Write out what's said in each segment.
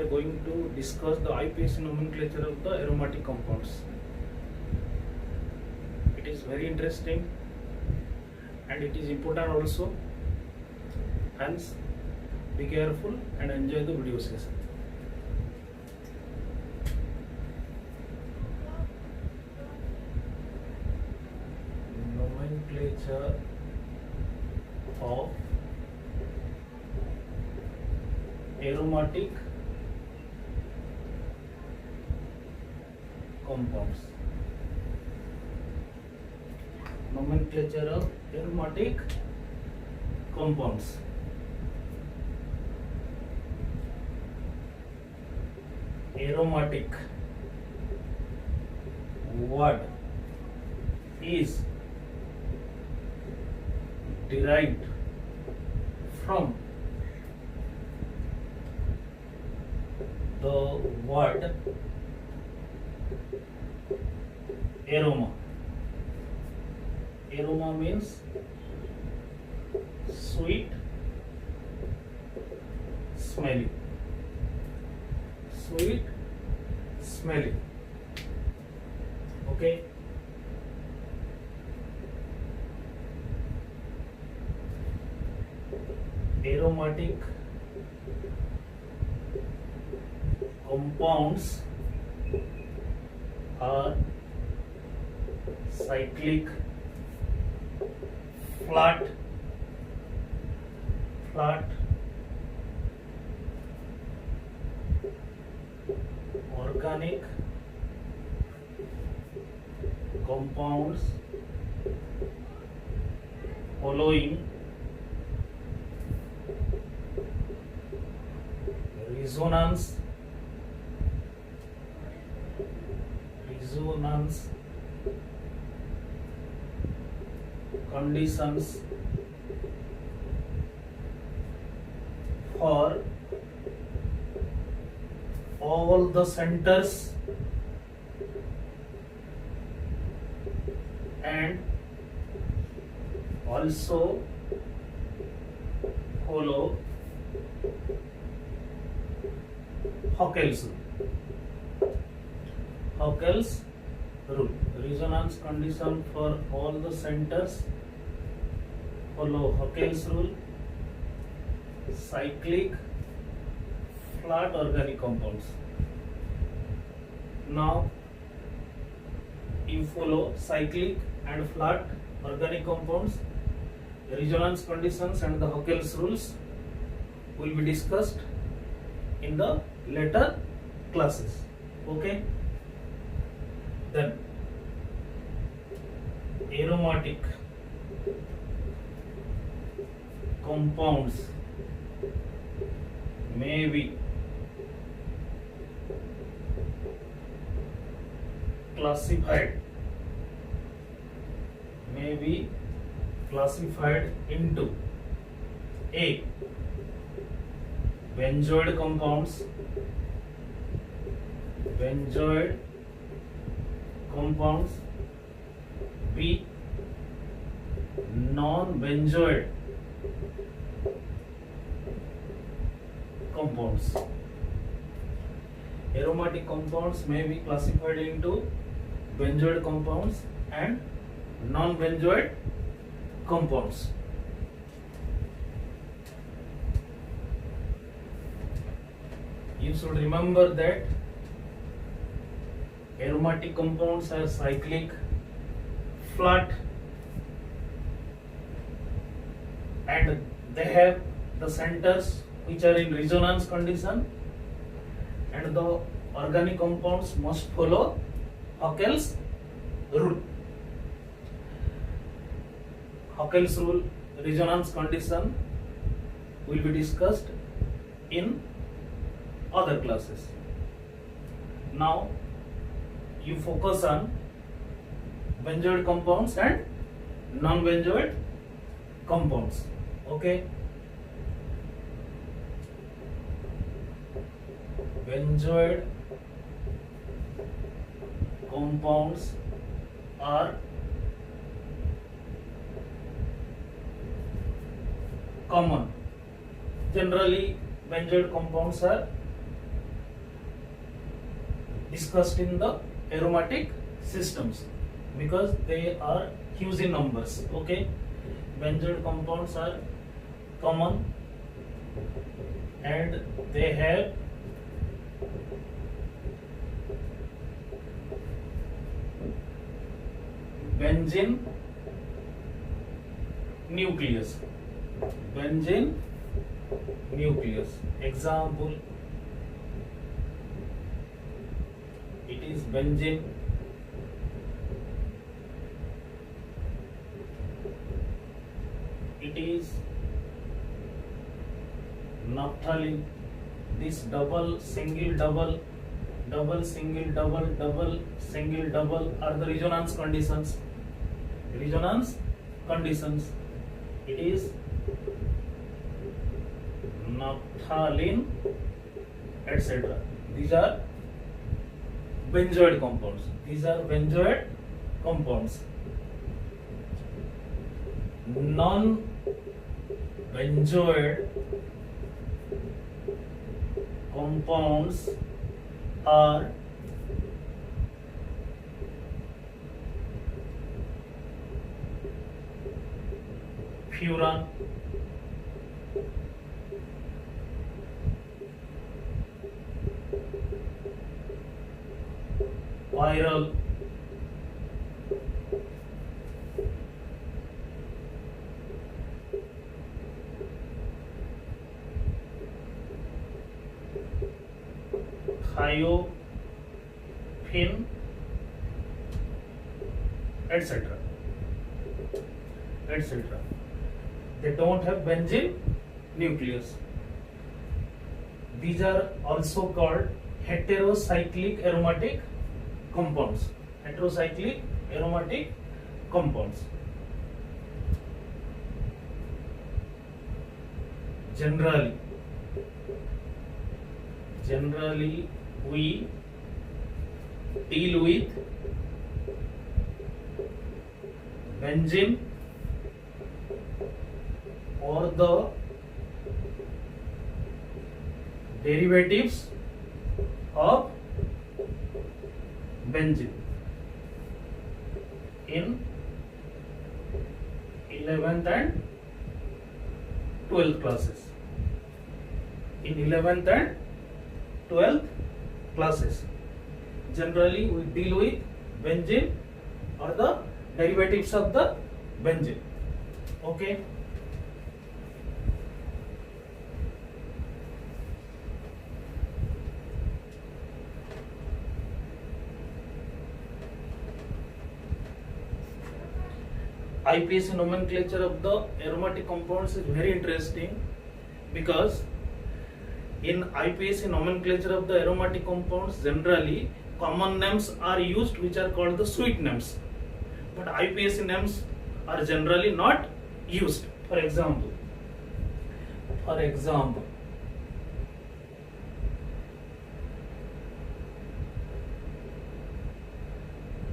are going to discuss the IPSC nomenclature of the aromatic compounds. It is very interesting and it is important also. Hence, be careful and enjoy the video session. Nomenclature of aromatic compounds. Nomenclature of aromatic compounds. Aromatic word is derived from the word aroma. Aroma means sweet, smelly. Sweet, smelly. Okay. Aromatic compounds are cyclic, flat, organic compounds following resonance conditions for all the centers and also follow Hockel's rule. Resonance condition for all the centers follow Hockel's rule. Cyclic, flat organic compounds. Now, you follow cyclic and flat organic compounds. Resonance conditions and the Hockel's rules will be discussed in the later classes. Okay. Then aromatic compounds may be classified into A. Benzoid compounds, B. Non-benzoid compounds. Aromatic compounds may be classified into benzoid compounds and non-benzoid compounds. You should remember that aromatic compounds are cyclic, flat, and they have the centers which are in resonance condition, and the organic compounds must follow Hockel's rule. Hockel's rule, resonance condition will be discussed in other classes. Now you focus on benzoid compounds and non-benzoid compounds. Okay. Benzoid compounds are common. Generally, benzoid compounds are discussed in the aromatic systems because they are huge in numbers. Okay, benzoid compounds are common and they have benzene nucleus. Benzene nucleus. Example, it is benzene, it is naphthalene. This double, single, double, double, single, double, double, single, double are the resonance conditions. Resonance conditions. It is naphthalene, etc. These are benzoid compounds. These are benzoid compounds. Non-benzoid compounds are furan, pyrrole, thiophene, etc. etc. They don't have benzene nucleus. These are also called heterocyclic aromatic compounds. Heterocyclic aromatic compounds. Generally we deal with benzene or the derivatives of benzene in 11th and 12th classes. In 11th and 12th classes, generally we deal with benzene or the derivatives of the benzene. Okay. IPAC nomenclature of the aromatic compounds is very interesting because in IPAC nomenclature of the aromatic compounds, generally common names are used which are called the sweet names, but IPAC names are generally not used. For example,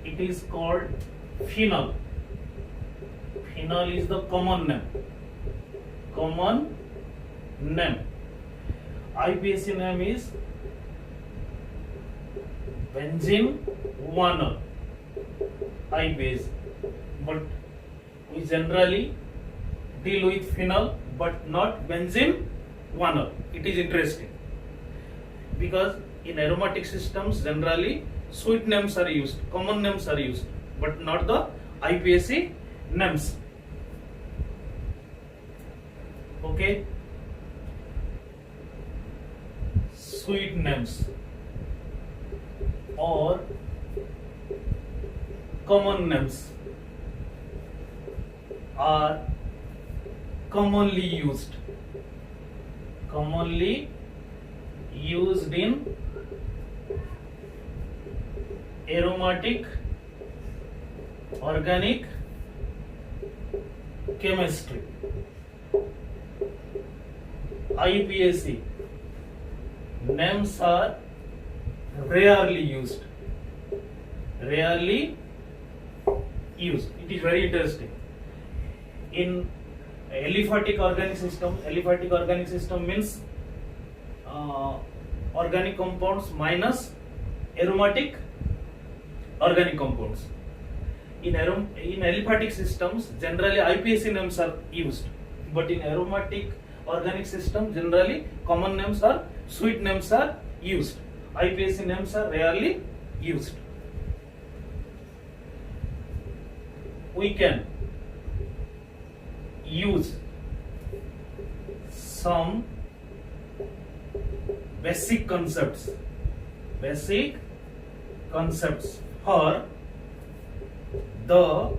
it is called phenol. Phenol is the common name. IPAC name is benzene 1-ol. IPAC, but we generally deal with phenol but not benzene 1-ol. It is interesting because in aromatic systems generally sweet names are used, common names are used, but not the IPAC names. Okay, sweet names or common names are commonly used in aromatic organic chemistry. IPAC names are rarely used. It is very interesting. In aliphatic organic system means organic compounds minus aromatic organic compounds. In aliphatic systems, generally IPAC names are used, but in aromatic organic system, generally common names or sweet names are used. IPAC names are rarely used. We can use some basic concepts for the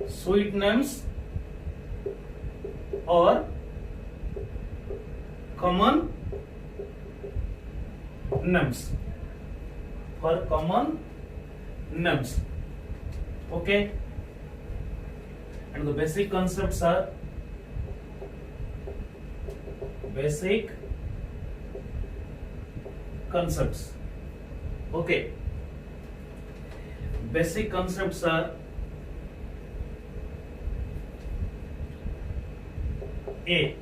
sweet names or common names. Okay, and the basic concepts are okay. Basic concepts are A.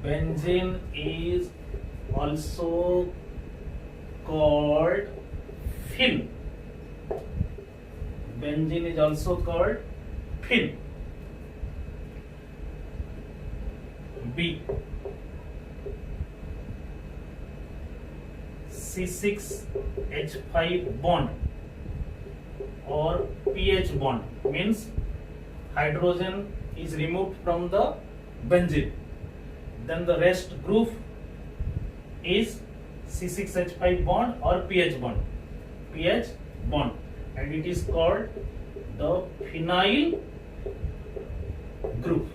Benzene is also called phen. B. C6H5 bond or pH bond means hydrogen is removed from the benzene, then the rest group is C6H5 bond or pH bond, and it is called the phenyl group.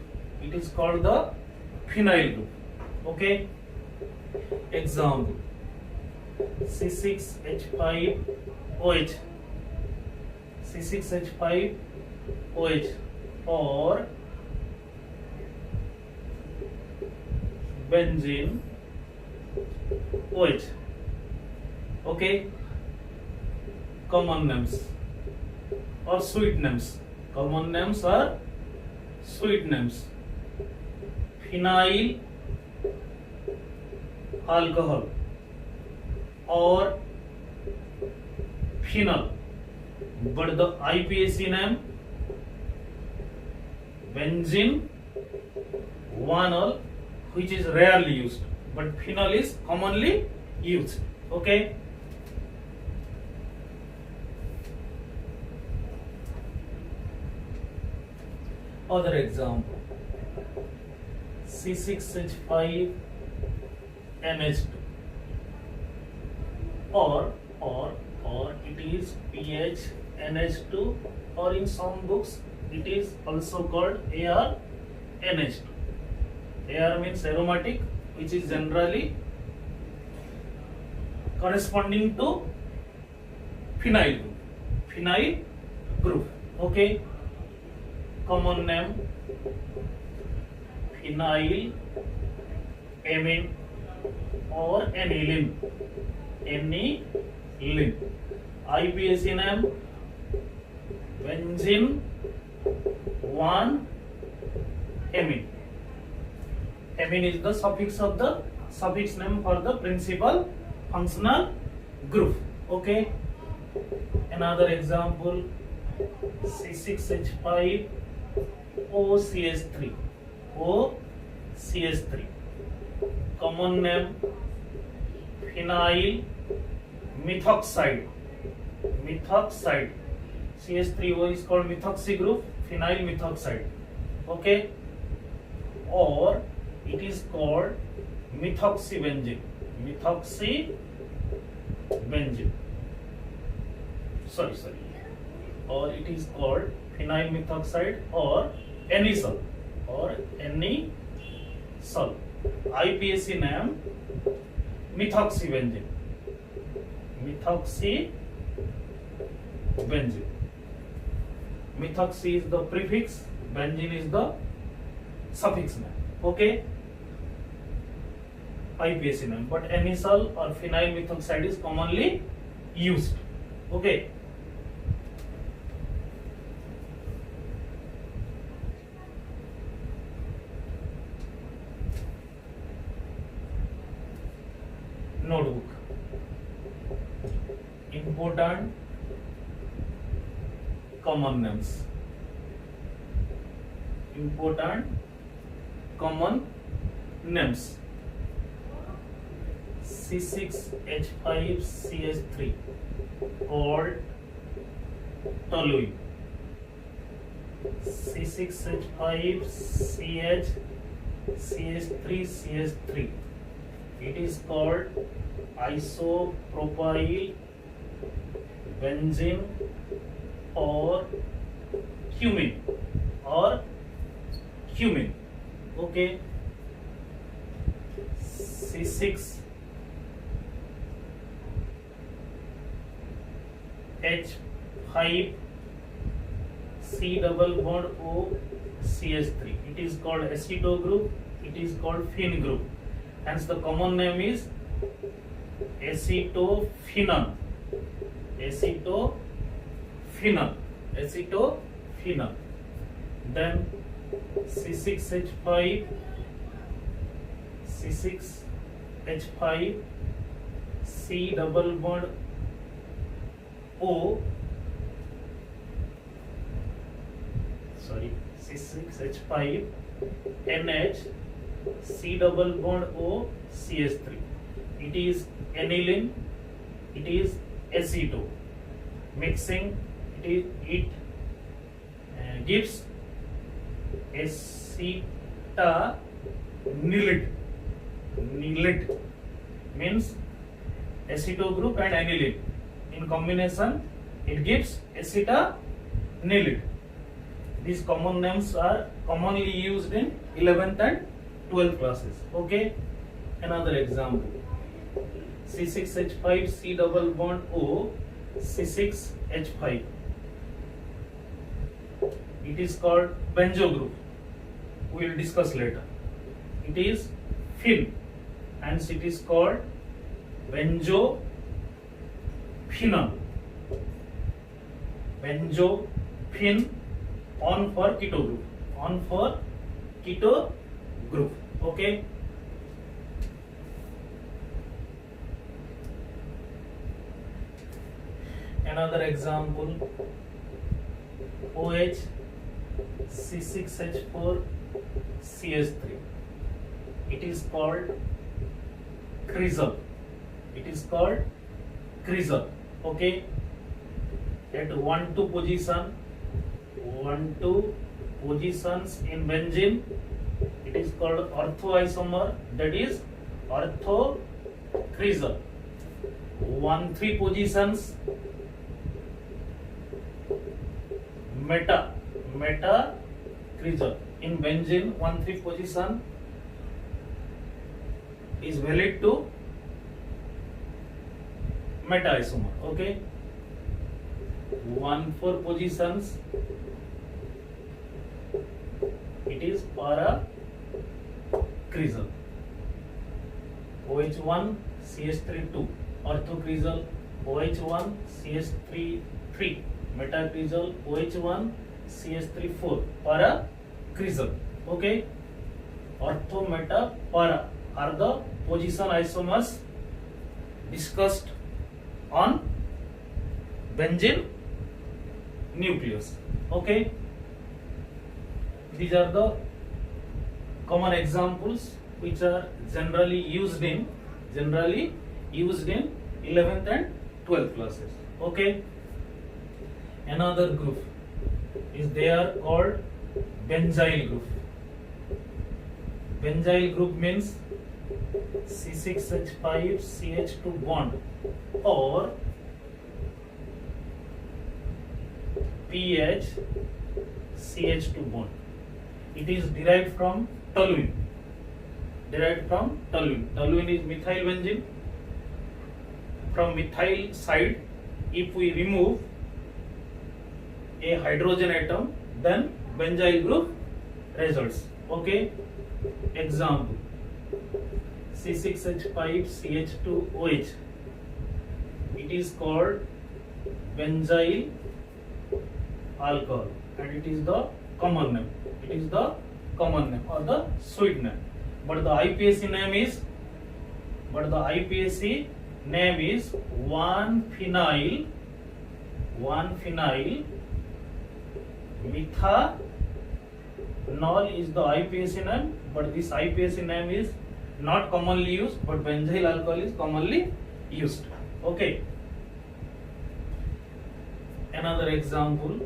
Okay, example: C6H5OH or benzene OH. Okay, common names or sweet names. Phenyl alcohol or phenol, but the IPAC name benzene 1-ol, which is rarely used, but phenol is commonly used. Okay, other example: C6H5NH2 or it is PHNH2, or in some books it is also called ARNH2. AR means aromatic, which is generally corresponding to phenyl group. Okay, common name phenyl amine or aniline. IPAC name benzene 1-amine. Amine is the suffix name for the principal functional group. Okay, another example: C6H5OCH3. Common name phenyl methoxide. CH3O is called methoxy group, phenyl methoxide. Okay, or it is called methoxybenzene. Or it is called phenyl methoxide or anisole. IPAC name methoxybenzene. Methoxy is the prefix, benzene is the suffix name. Okay, IPAC name, but anisole or phenyl methoxide is commonly used. Okay, notebook. Important common names. Important common names. C6H5CH3 called toluene. C6H5CH3CH3 it is called isopropyl benzene or cumene. Okay. C6H5 C double bond O CH3. It is called aceto group. It is called phen group. Hence the common name is acetophenone. Acetophenone. Then C6H5 C double bond O C6H5 NH C double bond O CH3. It is aniline. It is aceto. Mixing it gives acetanilide. Nilide means aceto group and aniline. In combination, it gives acetanilide. These common names are commonly used in 11th and 12th classes. Okay. Another example. C6H5 C double bond O C6H5. It is called benzo group. We will discuss later. It is phen, hence it is called benzophenone. Benzophen on for keto group. Okay. Another example, OH C6H4 CH3. It is called cresol. Okay. At 1-2 positions in benzene, it is called orthoisomer, that is orthocresol. 1-3 positions metacresol. In benzene, 1-3 position is valid to metaisomer. Okay. 1-4 positions it is paracresol. OH1 CH3 2 orthocresol. OH1 CH3 3 metacresol. OH1 CH3 4 paracresol. Okay. Ortho, meta, para are the position isomers discussed on benzene nucleus. Okay. These are the common examples which are generally used in 11th and 12th classes. Okay. Another group is there called benzyl group. Benzyl group means C6H5 CH2 bond or PH CH2 bond. It is derived from toluene. Toluene is methyl benzene. From methyl side, if we remove a hydrogen atom, then benzyl group results. Okay. Example, C6H5 CH2OH. It is called benzyl alcohol and it is the common name. or the sweet name. But the IPAC name is but the IPSC name is 1-phenyl methanol is the IPSC name, but this IPSC name is not commonly used, but benzyl alcohol is commonly used. Okay. Another example,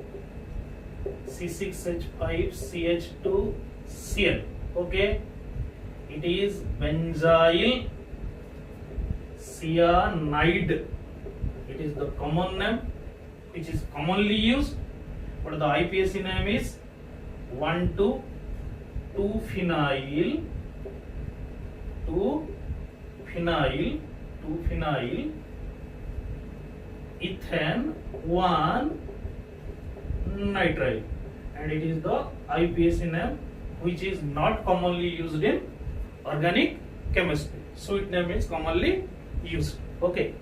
C6H5CH2Cl. Okay, it is benzyl cyanide. It is the common name which is commonly used, but the IPSC name is 1,2-phenyl ethane 1-nitrile, and it is the IPSC name which is not commonly used in organic chemistry. Sweet name is commonly used. Okay.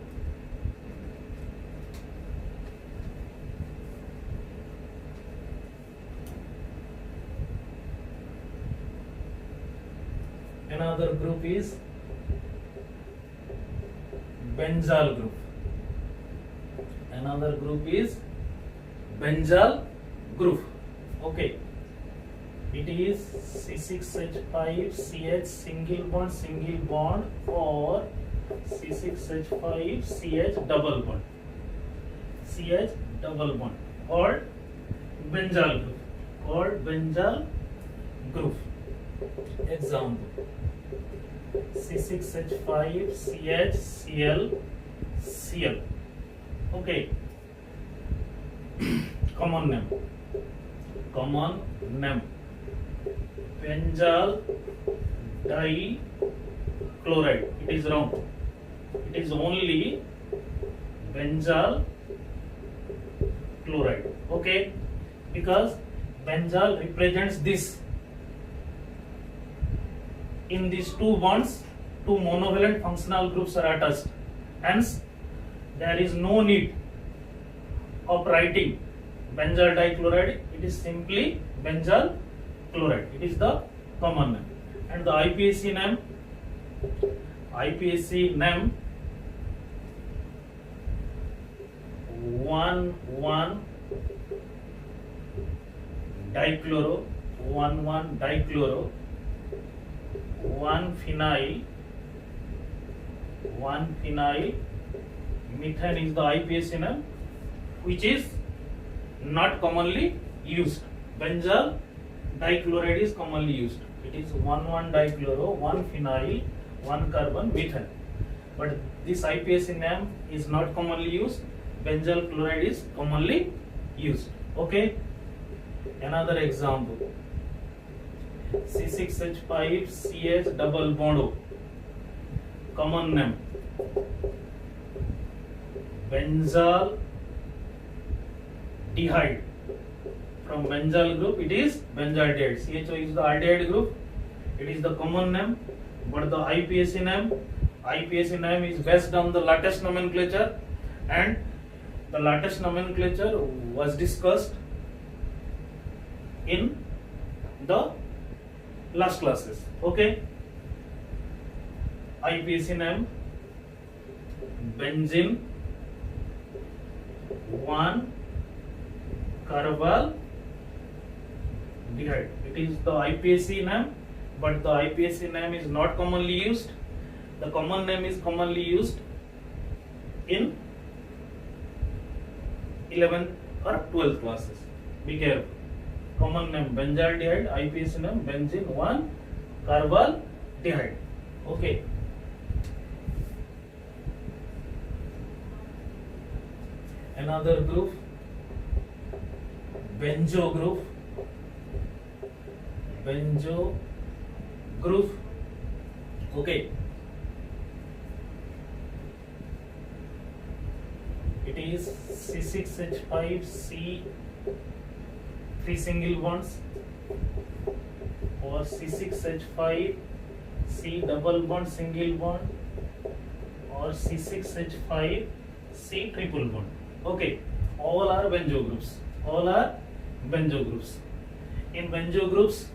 Another group is benzyl group. Another group is benzyl group. Okay, it is C6H5CH single bond or C6H5CH double bond. CH double bond called benzyl group. Example, C6H5CHCl. Okay. Common name benzyl dichloride. It is wrong. It is only benzyl chloride. Okay, because benzyl represents this. In these two bonds, two monovalent functional groups are attached. Hence, there is no need of writing benzyl dichloride. It is simply benzyl chloride. It is the common name, and the IPSC name 1,1-dichloro 1-phenyl methane is the IPSC name which is not commonly used. Benzyl dichloride is commonly used. It is 1,1-dichloro 1-phenyl 1-carbon methane, but this IPSC name is not commonly used. Benzyl chloride is commonly used. Okay. Another example, C6H5CH double bond O. Common name benzyl aldehyde. From benzyl group it is benzyl aldehyde. CHO is the aldehyde group. It is the common name, but the IPSC name is based on the latest nomenclature, and the latest nomenclature was discussed in the last classes. Okay. IPSC name benzene 1-carbaldehyde. It is the IPSC name, but the IPSC name is not commonly used. The common name is commonly used in 11th or 12th classes. Be careful. Common name benzaldehyde, IPSC name benzene 1-carbaldehyde. Okay. Another group, benzo group. Okay. It is C6H5C 3 single bonds or C6H5C double bond single bond or C6H5C triple bond. Okay, all are benzo groups. In benzo groups,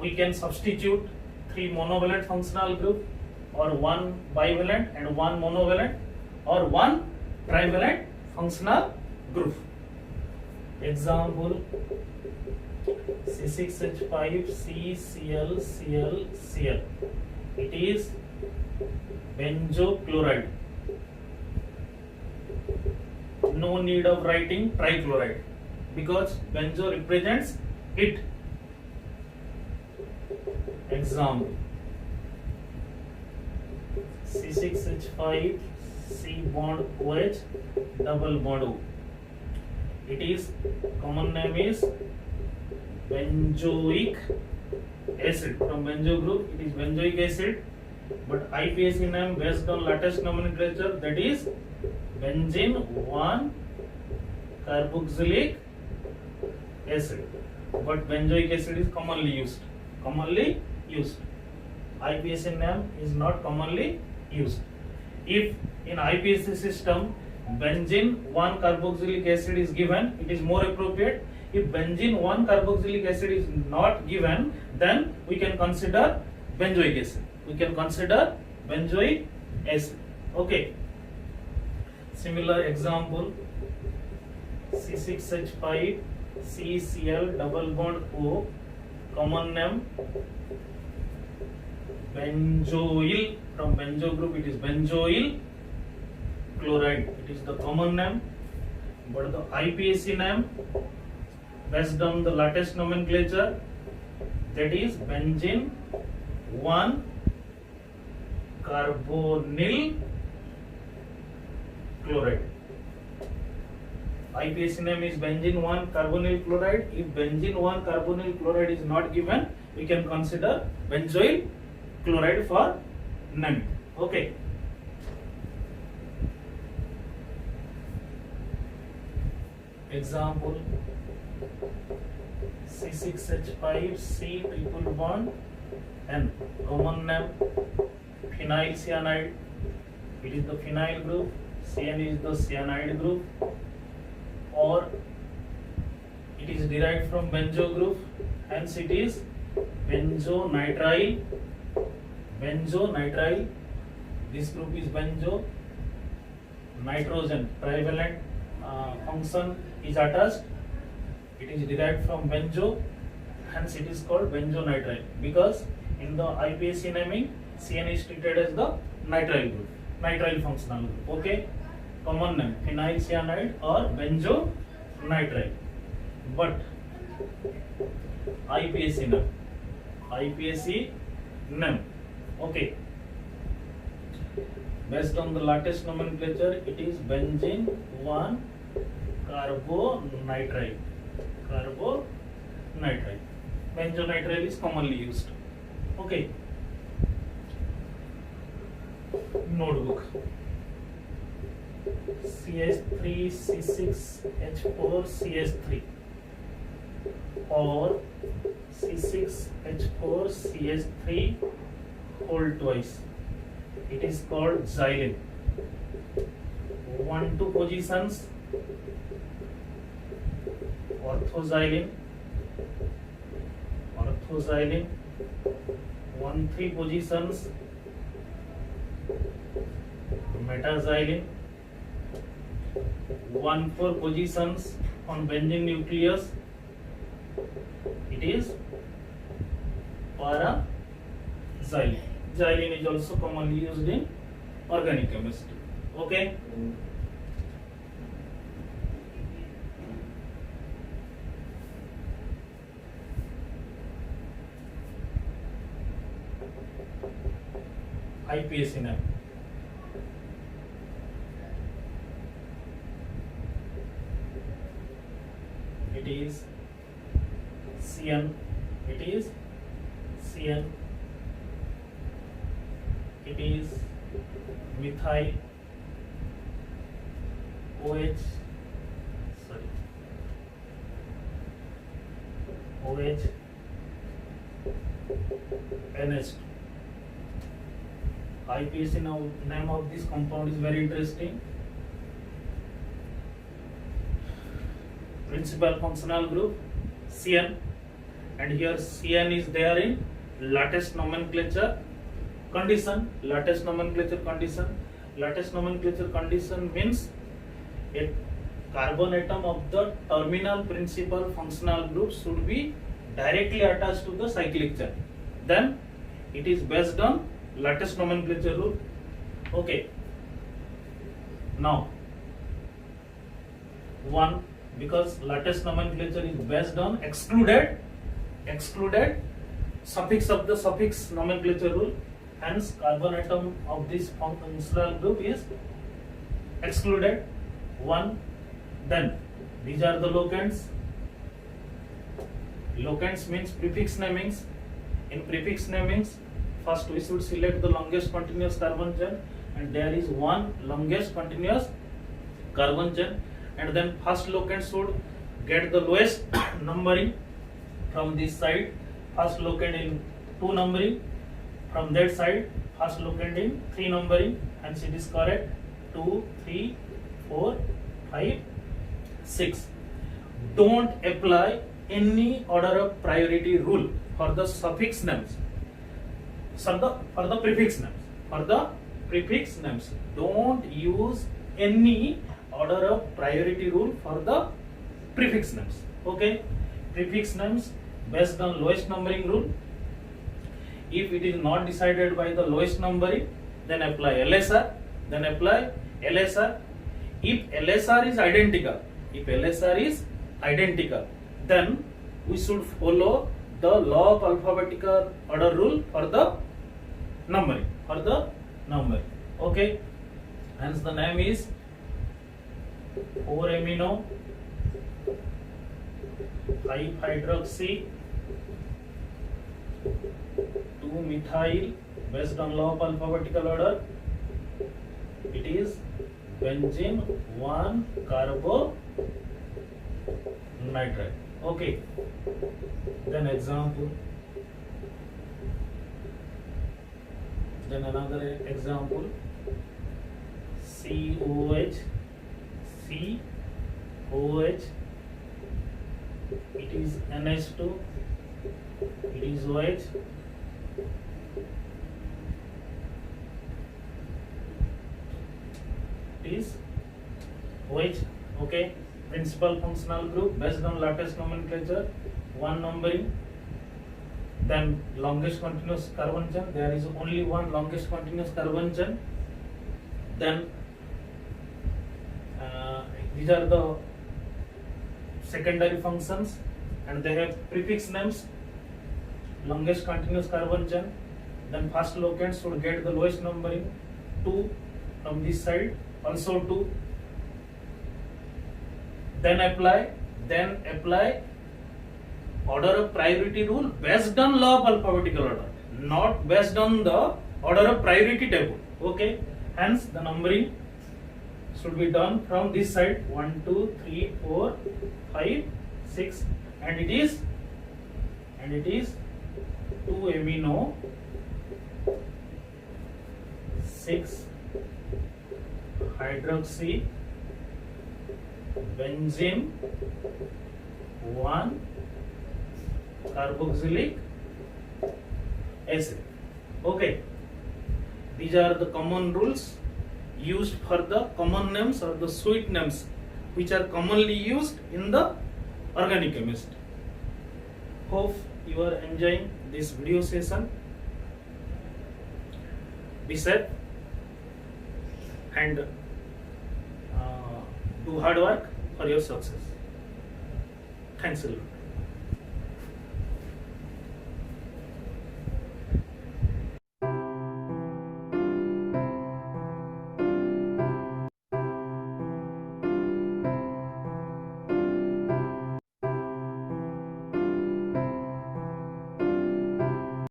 we can substitute 3 monovalent functional group or one bivalent and one monovalent or one trivalent functional group. Example, C6H5CCl, it is benzochloride. No need of writing trichloride because benzo represents it. Example, C6H5 C bond OH double bond O. It is common name is benzoic acid. From benzo group it is benzoic acid, but IPAC name based on latest nomenclature, that is benzene 1 carboxylic acid. But benzoic acid is commonly used. IPAC name is not commonly used. If in IPAC system benzene 1 carboxylic acid is given, it is more appropriate. If benzene 1 carboxylic acid is not given, then we can consider benzoic acid. Okay. Similar example, C6H5 CCl double bond O, common name benzoyl. From benzo group it is benzoyl chloride. It is the common name, but the IPAC name based on the latest nomenclature, that is benzene 1 carbonyl chloride. IPAC name is benzene 1 carbonyl chloride. If benzene 1 carbonyl chloride is not given, we can consider benzoyl chloride for name. Okay. Example, C6H5 C triple bond N, common name phenyl cyanide. It is the phenyl group, CN is the cyanide group, or it is derived from benzo group, hence it is benzonitrile. This group is benzo, nitrogen trivalent function is attached. It is derived from benzo, hence it is called benzonitrile, because in the IPAC naming CN is treated as the nitrile group, nitrile functional group. Okay, common name phenyl cyanide or benzonitrile, but IPAC name. Okay, based on the latest nomenclature, it is benzene 1 carbonitrile. Benzonitrile is commonly used. Okay. Notebook. CH3 C6H4 CH3 or C6H4 CH3 whole twice. It is called xylene. 1-2 positions orthoxylene, 1-3 positions metaxylene, 1-4 positions on benzene nucleus, it is paraxylene. Xylene is also commonly used in organic chemistry. Okay. IPAC name. It is CN. It is methyl OH NH2. IPAC name of this compound is very interesting. Principal functional group CN, and here CN is there in latest nomenclature. condition, lattice nomenclature condition. Lattice nomenclature condition means a carbon atom of the terminal principal functional group should be directly attached to the cyclic chain. Then it is based on lattice nomenclature rule. Okay. Now, one, because lattice nomenclature is based on excluded suffix of the suffix nomenclature rule, hence carbon atom of this functional group is excluded. One. Then these are the locants. Locants means prefix namings. In prefix namings, first we should select the longest continuous carbon chain, and there is one longest continuous carbon chain, and then first locant should get the lowest numbering from this side, first locant in 2 numbering, from that side first locant in 3 numbering, hence it is correct. 2, 3, 4, 5, 6. Don't apply any order of priority rule for the suffix names, for the prefix names. For the prefix names, don't use any order of priority rule for the prefix names. Okay, prefix names based on lowest numbering rule. If it is not decided by the lowest numbering, then apply LSR. Then apply LSR. If LSR is identical, then we should follow the law of alphabetical order rule for the numbering. Okay. Hence the name is 4-amino 5-hydroxy 2-methyl based on law of alphabetical order. It is benzene 1-carbonitride. Okay. Then example. Then another example. COH. It is NH2. It is OH. Is OH. Okay, principal functional group based on lattice nomenclature, 1 numbering. Then longest continuous carbon chain, there is only one longest continuous carbon chain. Then these are the secondary functions, and they have prefix names. Longest continuous carbon chain, then first locant should get the lowest numbering, 2 from this side, also 2. Then apply order of priority rule based on law of alphabetical order, not based on the order of priority table. Okay, hence the numbering should be done from this side, 1, 2, 3, 4, 5, 6, and it is 2-amino 6-hydroxy benzene 1-carboxylic acid. Okay, these are the common rules used for the common names or the suite names which are commonly used in the organic chemistry. Hope you are enjoying this video session. Be safe and do hard work for your success. Thanks a lot.